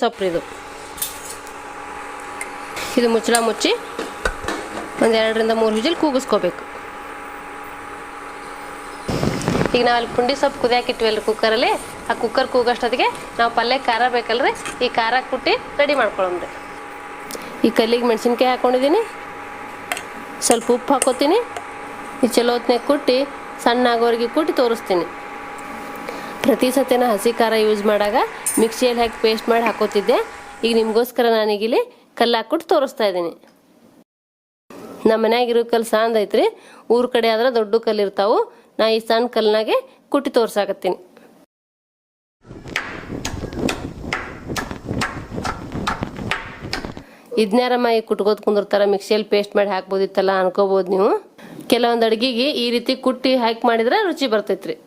ಸೊಪ್ಪು ಇದು ಮುಚ್ಚಳ ಮುಚ್ಚಿ ಒಂದು 2ರಿಂದ 3 ವಿಜಿಲ್ ಕೂಗಿಸ್ಕೋಬೇಕು. ಈಗ ನಾವು ಅಲ್ಲಿ ಪುಂಡಿ ಸೊಪ್ಪು ಕುದಿಯಾಕೆ ಇಟ್ವಲ್ರಿ ಕುಕ್ಕರಲ್ಲಿ, ಆ ಕುಕ್ಕರ್ ಕೂಗೋಷ್ಟೊತ್ತಿಗೆ ನಾವು ಪಲ್ಯ ಖಾರ ಬೇಕಲ್ರಿ, ಈ ಖಾರ ಕುಟ್ಟಿ ರೆಡಿ ಮಾಡ್ಕೊಳ್ಳೋಮ್ರಿ. ಈ ಕಲ್ಲಿಗೆ ಮೆಣಸಿನ್ಕಾಯಿ ಹಾಕ್ಕೊಂಡಿದ್ದೀನಿ, ಸ್ವಲ್ಪ ಉಪ್ಪು ಹಾಕೋತೀನಿ. ಈ ಚಲೋ ಹೊತ್ನಾಗ ಕುಟ್ಟಿ ಸಣ್ಣ ಆಗೋರಿಗೆ ಕುಟ್ಟಿ ತೋರಿಸ್ತೀನಿ. ಪ್ರತಿ ಸತಿನ ಹಸಿ ಖಾರ ಯೂಸ್ ಮಾಡಾಗ ಮಿಕ್ಸಿಯಲ್ಲಿ ಹಾಕಿ ಪೇಸ್ಟ್ ಮಾಡಿ ಹಾಕೋತಿದ್ದೆ. ಈಗ ನಿಮಗೋಸ್ಕರ ನಾನೀಗಿಲ್ಲಿ ಕಲ್ಲು ಹಾಕ್ಬಿಟ್ಟು ತೋರಿಸ್ತಾ ಇದ್ದೀನಿ. ನಮ್ಮ ಮನ್ಯಾಗಿರೋ ಕಲ್ಲು ಸಾಂದ್ ಐತ್ರಿ, ಊರ ಕಡೆ ಆದ್ರೆ ದೊಡ್ಡ ಕಲ್ಲು ಇರ್ತಾವು. ನಾ ಈ ಸಣ್ಣ ಕಲ್ನಾಗೆ ಕುಟ್ಟಿ ತೋರ್ಸಾಕತ್ತೀನಿ. ಇದನ್ಯಾರಮ್ಮ ಈಗ ಕುಟ್ಕೋದ್ ಕುಂದಿರ್ತಾರ, ಮಿಕ್ಸಿಯಲ್ಲಿ ಪೇಸ್ಟ್ ಮಾಡಿ ಹಾಕ್ಬೋದಿತ್ತಲ್ಲ ಅನ್ಕೋಬೋದು ನೀವು. ಕೆಲವೊಂದು ಅಡುಗೆಗೆ ಈ ರೀತಿ ಕುಟ್ಟಿ ಹಾಕಿ ಮಾಡಿದ್ರೆ ರುಚಿ ಬರ್ತೈತ್ರಿ.